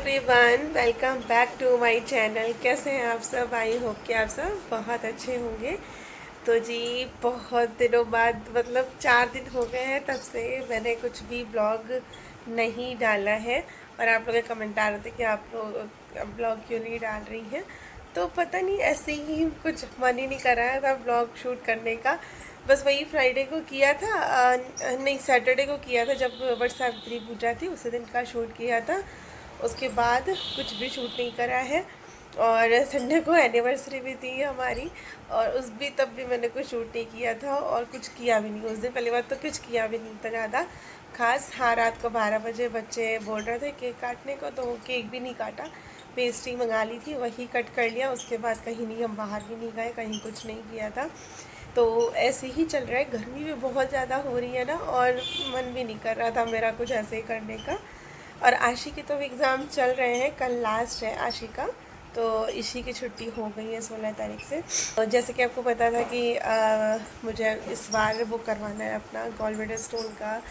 Everyone, welcome back to my channel. कैसे हैं आप सब? आई होप कि आप सब बहुत अच्छे होंगे। तो जी, बहुत दिनों बाद मतलब 4 दिन हो गए हैं तब से मैंने कुछ भी ब्लॉग नहीं डाला है। और आप लोग कमेंट आ रहे थे कि आप लोग ब्लॉग क्यों नहीं डाल रही हैं। तो पता नहीं, ऐसे ही कुछ मन ही नहीं कर रहा था ब्लॉग शूट करने का। बस वही फ्राइडे को किया था, नहीं सैटरडे को किया था जब वट सावित्री पूजा थी, उसी दिन का शूट किया था। उसके बाद कुछ भी शूट नहीं करा है। और संडे को एनिवर्सरी भी थी हमारी, और उस भी तब भी मैंने कुछ शूट नहीं किया था और कुछ किया भी नहीं उस दिन। पहली बार तो कुछ किया भी नहीं था ज़्यादा खास। हाँ, रात को 12 बजे बच्चे बोल रहे थे केक काटने को, तो केक भी नहीं काटा। पेस्ट्री मंगा ली थी, वही कट कर लिया। उसके बाद कहीं नहीं, हम बाहर भी नहीं गए, कहीं कुछ नहीं किया था। तो ऐसे ही चल रहा है। गर्मी भी बहुत ज़्यादा हो रही है ना, और मन भी नहीं कर रहा था मेरा कुछ ऐसे ही करने का। और आशी की तो एग्ज़ाम चल रहे हैं, कल लास्ट है आशी का। तो इसी की छुट्टी हो गई है 16 तारीख से। और जैसे कि आपको पता था कि मुझे इस बार वो करवाना है अपना गॉलब्लैडर स्टोन का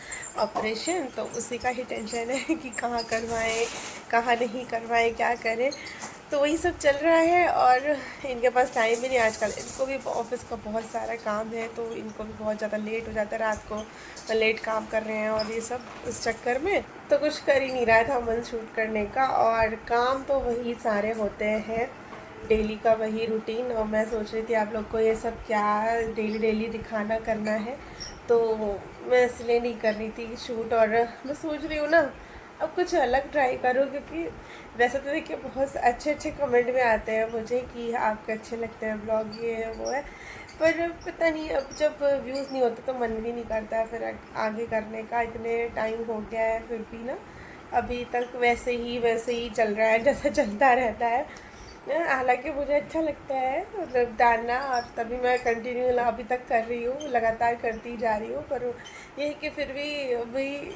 ऑपरेशन। तो उसी का ही टेंशन है कि कहाँ करवाएं, कहाँ नहीं करवाएं, क्या करें। तो वही सब चल रहा है। और इनके पास टाइम भी नहीं आजकल, इनको भी ऑफिस का बहुत सारा काम है, तो इनको भी बहुत ज़्यादा लेट हो जाता है रात को, लेट काम कर रहे हैं और ये सब इस चक्कर में तो कुछ कर ही नहीं रहा था मन शूट करने का। और काम तो वही सारे होते हैं, डेली का वही रूटीन। और मैं सोच रही थी आप लोग को ये सब क्या डेली डेली दिखाना करना है, तो मैं इसलिए नहीं कर रही थी शूट। और मैं सोच रही हूँ ना, अब कुछ अलग ट्राई करो, क्योंकि वैसे तो देखिए बहुत अच्छे अच्छे कमेंट में आते हैं मुझे कि आपके अच्छे लगते हैं ब्लॉग, ये है वो है। पर पता नहीं, अब जब व्यूज़ नहीं होते तो मन भी नहीं करता है फिर आगे करने का। इतने टाइम हो गया है फिर भी ना, अभी तक वैसे ही चल रहा है जैसा चलता रहता है। हालांकि मुझे अच्छा लगता है मतलब डालना, और तभी मैं कंटिन्यू अभी तक कर रही हूँ, लगातार करती जा रही हूँ। पर ये है कि फिर भी भाई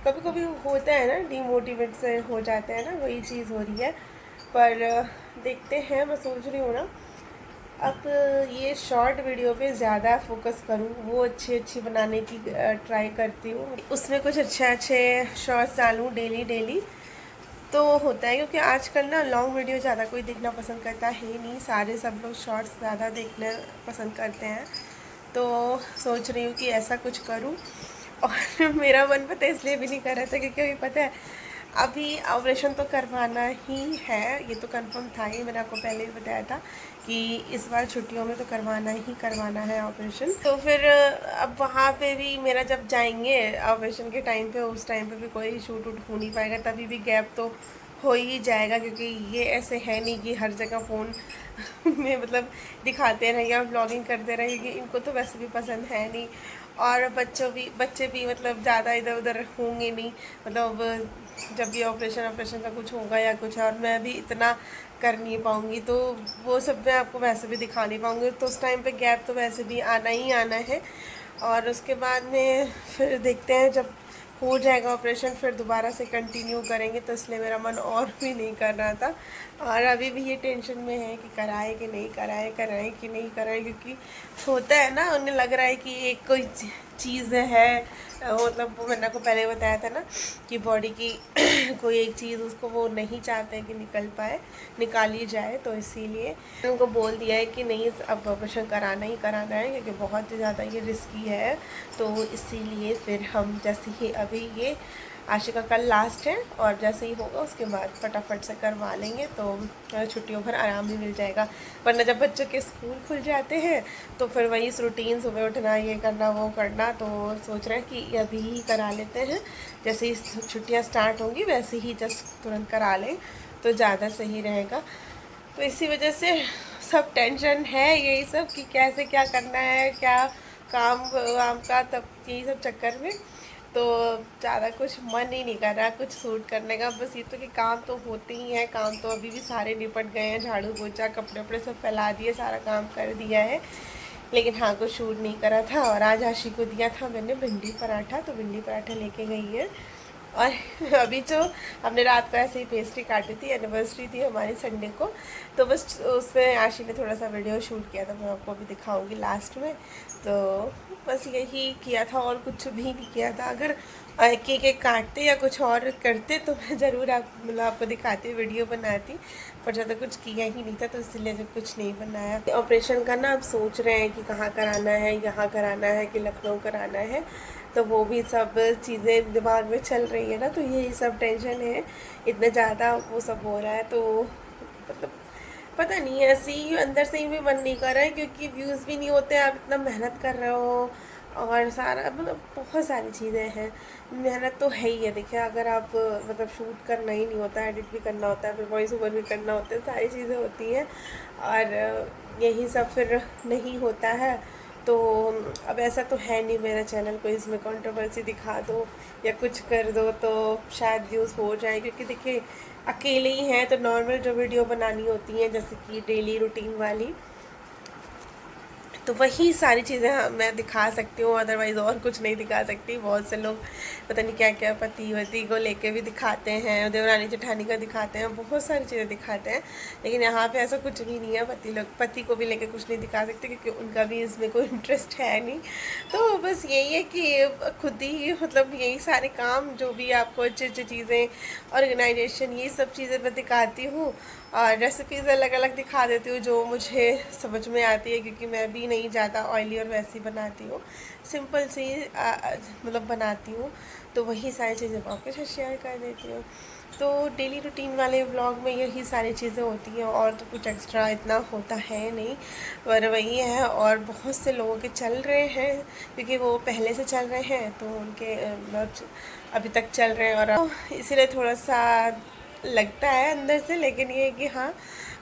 कभी कभी होता है ना, डीमोटिवेट से हो जाते हैं ना, वही चीज़ हो रही है। पर देखते हैं, मैं सोच रही हूँ ना अब ये शॉर्ट वीडियो पे ज़्यादा फोकस करूँ, वो अच्छी अच्छी बनाने की ट्राई करती हूँ। उसमें कुछ अच्छे शॉर्ट्स डालूँ डेली डेली, तो होता है। क्योंकि आजकल ना लॉन्ग वीडियो ज़्यादा कोई देखना पसंद करता है ही नहीं, सारे सब लोग शॉर्ट्स ज़्यादा देखना पसंद करते हैं। तो सोच रही हूँ कि ऐसा कुछ करूँ। और मेरा मन पता है इसलिए भी नहीं कर रहा था क्योंकि अभी पता है अभी ऑपरेशन तो करवाना ही है, ये तो कंफर्म था ही, मैंने आपको पहले ही बताया था कि इस बार छुट्टियों में तो करवाना ही करवाना है ऑपरेशन। तो फिर अब वहाँ पे भी मेरा जब जाएंगे ऑपरेशन के टाइम पे, उस टाइम पे भी कोई शूट वूट हो नहीं पाएगा, तभी भी गैप तो हो ही जाएगा। क्योंकि ये ऐसे है नहीं कि हर जगह फ़ोन में मतलब दिखाते रहें या ब्लॉगिंग करते रहें, क्योंकि इनको तो वैसे भी पसंद है नहीं। और बच्चे भी मतलब ज़्यादा इधर उधर होंगे नहीं, मतलब जब भी ऑपरेशन का कुछ होगा या कुछ, और मैं भी इतना कर नहीं पाऊँगी, तो वो सब मैं आपको वैसे भी दिखा नहीं पाऊँगी। तो उस टाइम पे गैप तो वैसे भी आना ही आना है। और उसके बाद में फिर देखते हैं, जब हो जाएगा ऑपरेशन फिर दोबारा से कंटिन्यू करेंगे। तो इसलिए मेरा मन और भी नहीं कर रहा था। और अभी भी ये टेंशन में है कि कराए कि नहीं कराए, कराए कि नहीं कराए। क्योंकि होता है ना, उन्हें लग रहा है कि एक कोई चीज़ है, मतलब वो मैंने आपको पहले बताया था ना कि बॉडी की कोई एक चीज़ उसको वो नहीं चाहते हैं कि निकल पाए, निकाली जाए। तो इसीलिए उनको बोल दिया है कि नहीं, अब ऑपरेशन कराना ही कराना है, क्योंकि बहुत ज़्यादा ये रिस्की है। तो इसीलिए फिर हम जैसे ही अभी ये आशी का कल लास्ट है, और जैसे ही होगा उसके बाद फटाफट से करवा लेंगे, तो छुट्टियों भर आराम भी मिल जाएगा। वरना जब बच्चों के स्कूल खुल जाते हैं तो फिर वही रूटीन, सुबह उठना, ये करना वो करना। तो सोच रहे हैं कि अभी ही करा लेते हैं, जैसे ही छुट्टियां स्टार्ट होंगी वैसे ही जस्ट तुरंत करा लें तो ज़्यादा सही रहेगा। तो इसी वजह से सब टेंशन है यही सब कि कैसे क्या करना है, क्या काम वाम का, तब यही सब चक्कर में तो ज़्यादा कुछ मन ही नहीं कर रहा कुछ शूट करने का। बस ये तो कि काम तो होते ही हैं, काम तो अभी भी सारे निपट गए हैं, झाड़ू पोछा कपड़े वपड़े सब फैला दिए, सारा काम कर दिया है। लेकिन हाँ, कुछ शूट नहीं करा था। और आज आशी को दिया था मैंने भिंडी पराठा, तो भिंडी पराठा लेके गई है। और अभी जो हमने रात को ऐसे ही पेस्ट्री काटी थी, एनिवर्सरी थी हमारी संडे को, तो बस उसमें आशी ने थोड़ा सा वीडियो शूट किया था, मैं आपको अभी दिखाऊंगी लास्ट में। तो बस यही किया था और कुछ भी नहीं किया था। अगर केक एक काटते या कुछ और करते तो मैं ज़रूर आपको दिखाती, वीडियो बनाती, पर ज़्यादा कुछ किया ही नहीं था तो इसलिए जब कुछ नहीं बनाया। ऑपरेशन का ना अब सोच रहे हैं कि कहाँ कराना है, यहाँ कराना है कि लखनऊ कराना है, तो वो भी सब चीज़ें दिमाग में चल रही है ना, तो यही सब टेंशन है, इतना ज़्यादा वो सब हो रहा है। तो मतलब पता नहीं, ऐसे ही अंदर से ही भी मन नहीं कर रहा है, क्योंकि व्यूज़ भी नहीं होते, आप इतना मेहनत कर रहे हो और सारा मतलब बहुत सारी चीज़ें हैं, मेहनत तो है ही है। देखिए अगर आप मतलब शूट करना ही नहीं होता, एडिट भी करना होता है, फिर वॉइस ओवर भी करना होता है, सारी चीज़ें होती हैं और यही सब फिर नहीं होता है। तो अब ऐसा तो है नहीं मेरा चैनल कोई इसमें कंट्रोवर्सी दिखा दो या कुछ कर दो तो शायद व्यूज़ हो जाए, क्योंकि देखिए अकेले ही हैं तो नॉर्मल जो वीडियो बनानी होती हैं जैसे कि डेली रूटीन वाली, तो वही सारी चीज़ें मैं दिखा सकती हूँ, अदरवाइज़ और कुछ नहीं दिखा सकती। बहुत से लोग पता नहीं क्या क्या पति वती को लेके भी दिखाते हैं, देवरानी जेठानी का दिखाते हैं, बहुत सारी चीज़ें दिखाते हैं, लेकिन यहाँ पे ऐसा कुछ भी नहीं है। पति को भी लेके कुछ नहीं दिखा सकते, क्योंकि उनका भी इसमें कोई इंटरेस्ट है नहीं। तो बस यही है कि खुद ही मतलब यही सारे काम जो भी आपको अच्छी अच्छी चीज़ें, ऑर्गेनाइजेशन, ये सब चीज़ें मैं दिखाती हूँ और रेसिपीज़ अलग अलग दिखा देती हूँ जो मुझे समझ में आती है, क्योंकि मैं भी नहीं ज़्यादा ऑयली और वैसी बनाती हूँ, सिंपल सी मतलब बनाती हूँ, तो वही सारी चीज़ें मैं आपके साथ शेयर कर देती हूँ। तो डेली रूटीन वाले व्लॉग में यही सारी चीज़ें होती हैं और तो कुछ एक्स्ट्रा इतना होता है नहीं, पर वही है। और बहुत से लोगों के चल रहे हैं, क्योंकि वो पहले से चल रहे हैं तो उनके अभी तक चल रहे हैं, और इसीलिए थोड़ा सा लगता है अंदर से, लेकिन ये है कि हाँ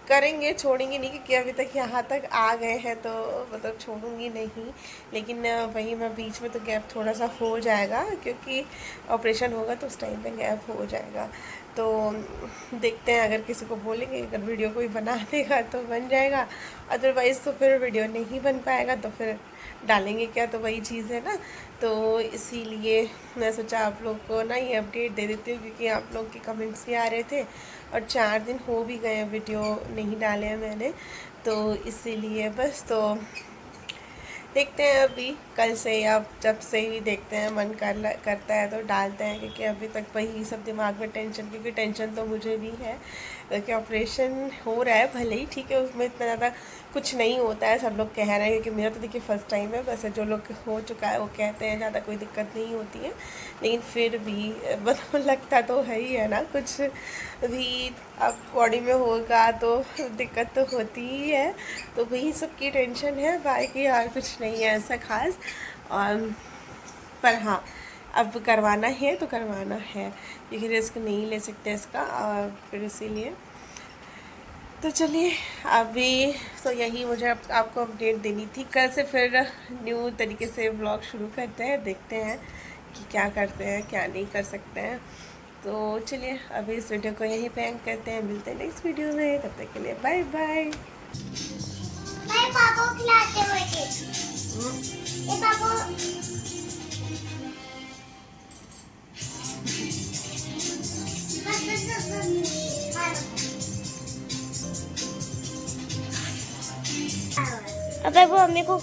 करेंगे, छोड़ेंगे नहीं, क्योंकि अभी तक यहाँ तक आ गए हैं तो मतलब छोड़ूंगी नहीं। लेकिन वही मैं बीच में तो गैप थोड़ा सा हो जाएगा, क्योंकि ऑपरेशन होगा तो उस टाइम पे गैप हो जाएगा। तो देखते हैं, अगर किसी को बोलेंगे, अगर वीडियो कोई बना देगा तो बन जाएगा, अदरवाइज़ तो फिर वीडियो नहीं बन पाएगा, तो फिर डालेंगे क्या, तो वही चीज़ है ना। तो इसीलिए मैं सोचा आप लोग को ना ये अपडेट दे देती हूँ, क्योंकि आप लोग के कमेंट्स भी आ रहे थे और 4 दिन हो भी गए वीडियो नहीं डाले हैं मैंने, तो इसीलिए बस। तो देखते हैं अभी कल से या जब से ही देखते हैं, मन करता है तो डालते हैं, क्योंकि अभी तक वही सब दिमाग में टेंशन, क्योंकि टेंशन तो मुझे भी है कि ऑपरेशन हो रहा है, भले ही ठीक है उसमें इतना ज़्यादा कुछ नहीं होता है, सब लोग कह रहे हैं, क्योंकि मेरा तो देखिए फर्स्ट टाइम है, वैसे जो लोग हो चुका है वो कहते हैं ज़्यादा कोई दिक्कत नहीं होती है, लेकिन फिर भी मतलब लगता तो है ही है ना, कुछ भी अब बॉडी में होगा तो दिक्कत तो होती ही है। तो वही सब की टेंशन है, बाकी और कुछ नहीं है ऐसा खास। और पर हाँ, अब करवाना है तो करवाना है, क्योंकि रिस्क नहीं ले सकते इसका, और फिर इसीलिए तो चलिए अभी तो यही मुझे आपको अपडेट देनी थी। कल से फिर न्यू तरीके से व्लॉग शुरू करते हैं, देखते हैं कि क्या करते हैं क्या नहीं कर सकते हैं। तो चलिए अभी इस वीडियो को यहीं पे एंड करते हैं, मिलते हैं नेक्स्ट वीडियो में, तब तक के लिए बाय बाय। मैं पापा को खिलाते हुए ये पापा अब वो मम्मी को